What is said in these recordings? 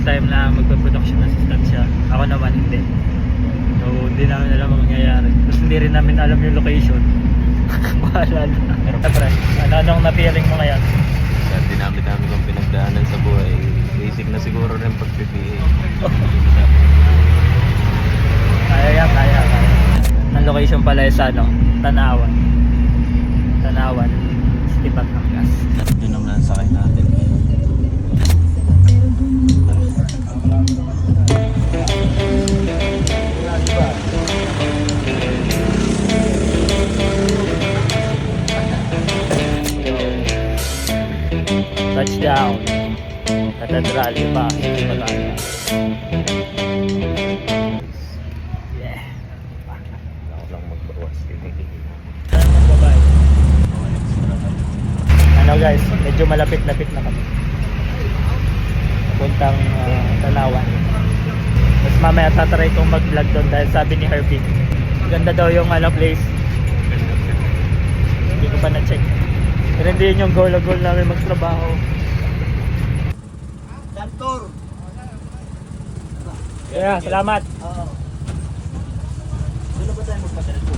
time na magpa-production assistant siya. Ako naman hindi. So hindi namin alam ang mangyayari. Tapos hindi rin namin alam yung location. Bahala na. Pero pre, anong na-feeling mo ngayon? Sa dinami-dami kong pinagdaanan sa buhay, basic na siguro rin pag-PPA. Kaya. Ang location pala is Tanawan. Tanawan, City Batangas. Yun ang nasakay natin. Touchdown. Katedral, iba, City Batangas. Yeah. Ako lang magbawas. Ano guys, medyo malapit-lapit na kami. Puntang Tanawan. Tapos mamaya tatry kong mag-vlog doon dahil sabi ni Herbie, ganda daw yung place. Hindi ko pa na-check. Pero hindi yun yung goal namin magtrabaho. Santor. Yeah, salamat. Sino ba tayo magpa-telepon?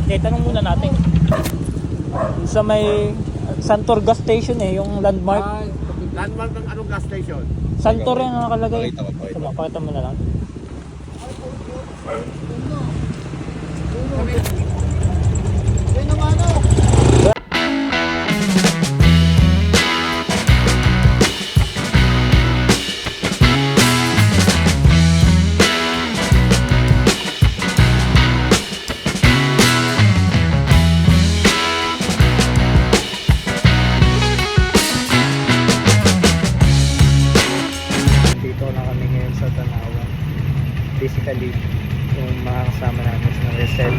Hindi, tanong muna natin. Sa may Santor gas station yung landmark. Landmark ng anong gas station? Santor yung nakalagay. Pakita mo. Pakita mo na lang. Yun ang ano? Dito na kami ngayon sa Tanawan. Basically, yung mga kasama namin sa reserve,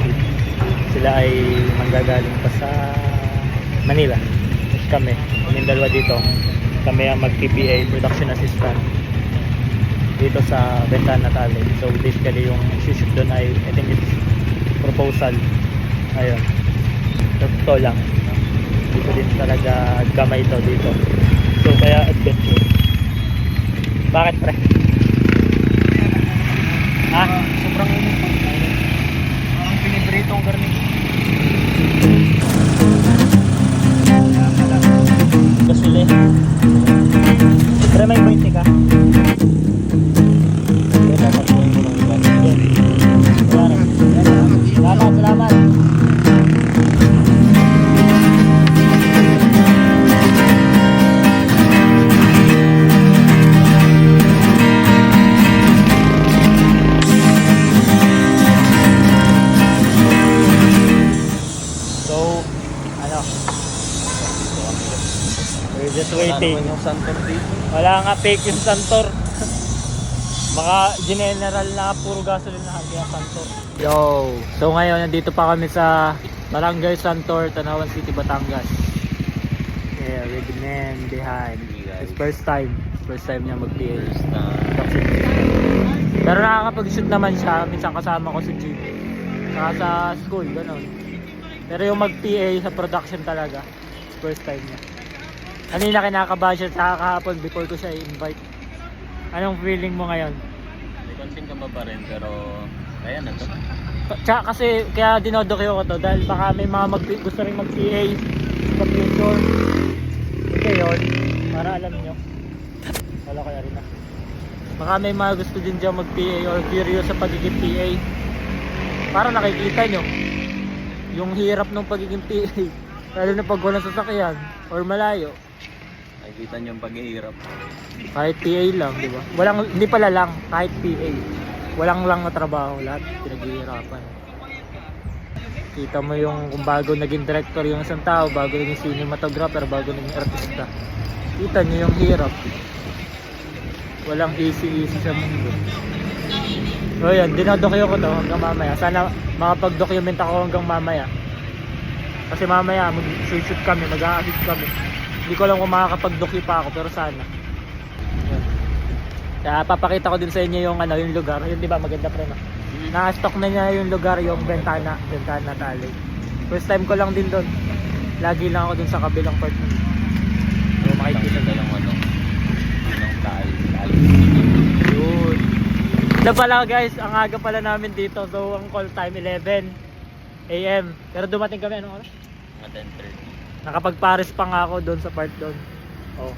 sila ay manggagaling pa sa Manila. Tapos kami dalawa dito. Kami ang mag-PPA, production assistant dito sa Bentana Tale. So basically yung shoot doon ay I think it's proposal. Ayun. Totoo lang. Dito din talaga gamay ito dito. So kaya adventure. Bakit pre? Ha? Sobrang init. Ang pinibritong garni. Gasuli. Pre may 20 ka? Salamat. We're just waiting. Yung Santor dito. Wala nga fake yung Santor. Baka general na puro gasoline na kaya Santor. Yo! So ngayon nandito pa kami sa Barangay Santor, Tanawan City, Batangas. Yeah, with the man behind. It's first time niya mag-PA. Pero nakakapag-shoot naman siya. Minsan kasama ko si Jeep. Saka sa school, gano'n. Pero yung mag-PA sa production talaga, first time niya. Kanina kinakabahan siya sa kahapon before ko siya i-invite. Anong feeling mo ngayon? Konting ka pa rin pero kaya na to. Tsaka kasi kaya dinodokyo ko to dahil baka may mga gusto rin mag-PA sa future. Ito yun, para alam nyo. Wala kaya rin na. Baka may mga gusto din dyan mag-PA or curious sa pagiging PA. Para nakikita nyo yung hirap ng pagiging PA. Lalo na pag walang sasakyan or malayo. Nakikita niyo yung paghihirap. Kahit PA lang, di ba? Hindi pala lang, kahit PA. Walang lang na trabaho, lahat pinaghihirapan. Kita mo yung kung bago naging director yung isang tao, bago naging cinematographer, bago naging artista. Kita nyo yung hirap. Walang easy sa mundo. So yan, dinodokyo ko to hanggang mamaya. Sana makapag-document ako hanggang mamaya. Kasi mamaya mag-shoot kami, mag-a-assist kami. Hindi ko alam kung makakapag-docu pa ako, pero sana. Yan. Kaya papakita ko din sa inyo yung yung lugar. Yun, di ba maganda pre, no? Na-stock na niya yung lugar, yung Bentana Tale. First time ko lang din doon. Lagi lang ako dun sa kabilang part. So makikita na yung yung taal Ano pala guys, ang aga pala namin dito. So ang call time 11 AM. Pero dumating kami anong oras? Mga 10:30. Nakapag-pares pa nga ako doon sa part doon. Oh.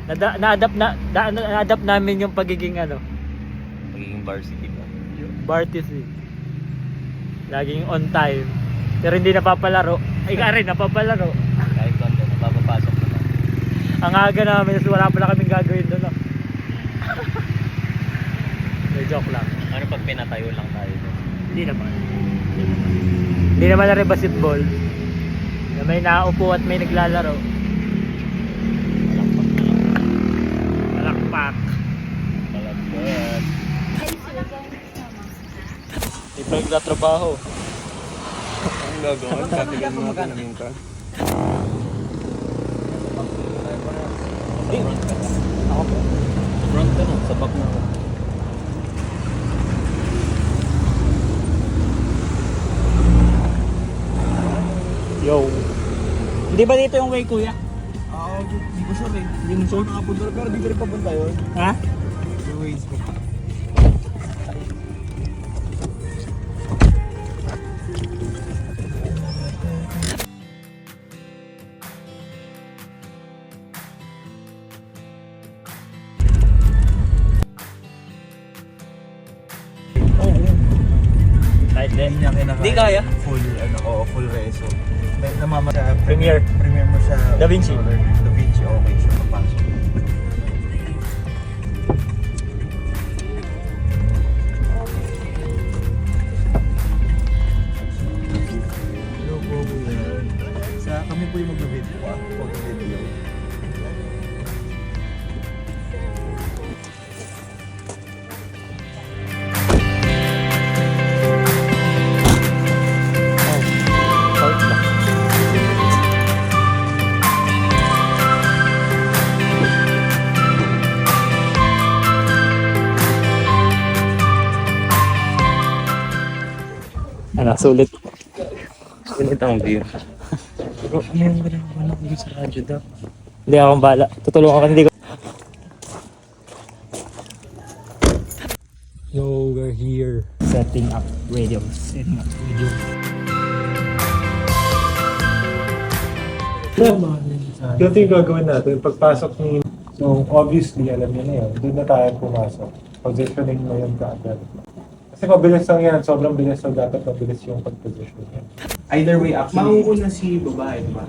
Na-adapt namin yung pagiging Magiging varsity ba? Bartisi. Laging on time. Pero hindi napapalaro. Ay ka rin, napapalaro. Kahit konti, napapapasok na lang. Ang aga namin, kasi wala pala kaming gagawin doon. No? May joke lang. Ano pag pinatayo lang tayo doon? Hindi naman. Hindi naman na rin basketball. Na may naupo at may naglalaro. Malakpak. Malagbat. Hindi pa nagtatrabaho. Ang gagawin? Katigan mo natin yung car. Ako po. Front ka na, sa back na ako. Yo. Hindi ba dito yung way kuya? Hindi ko sure eh. Hindi mo sure nakapunta pero dito rin papunta yun. Ha? Yung ways ko. Kahit din. Hindi niya kinakaya. Hindi kaya? Full reso. May namamata. Premiere. Premiere mo sa Da Vinci. Da Vinci, okay siya papasok. Hello po, kuya. Kami po yung mag-video. Mag-video. Park lang. Ano, sulit. Sulit ang view. Bro, ano yung wala ko sa radyo daw? Hindi akong bala. Tutulungan ka, hindi ko. Yo, we're here. Setting up radio. Setting up radio. Ganito yung gagawin natin. Pagpasok ni... So, obviously, alam niyo na yun. Doon na tayo pumasok. Positioning mo yun kaagad. Kasi mabilis lang yan. Sobrang bilis. So, dapat mabilis yung pag-position yan. Either way, actually, mauuna si babae, diba?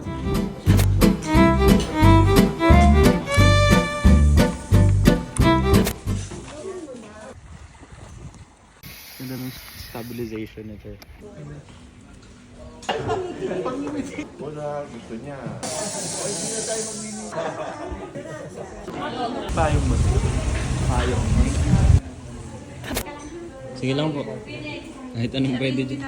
Ganda ng stabilization nito. Wala, gusto niya. Payong mo. Payong. Sige lang po. Kahit anong pwede dyan.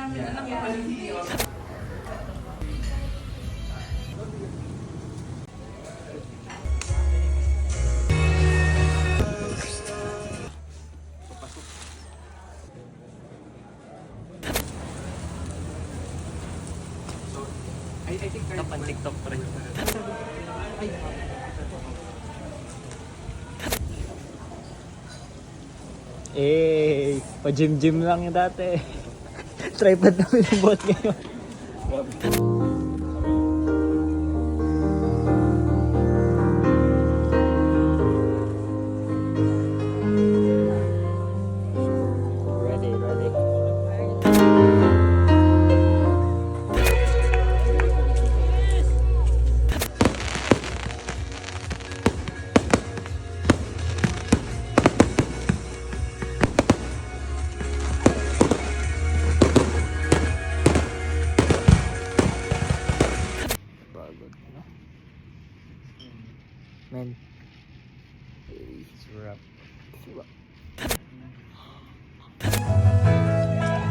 Kapan TikTok pa rin. Eh, pa-gym-gym lang yung dati. Tripod namin yung bot ngayon. Ready, ready. Man.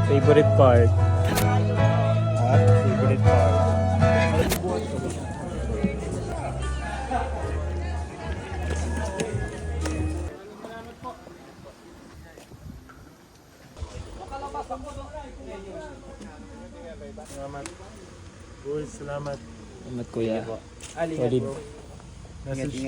Favorite part. Favorite part. Salamat. Boys, salamat. Salamat kuya. Solid. Nasa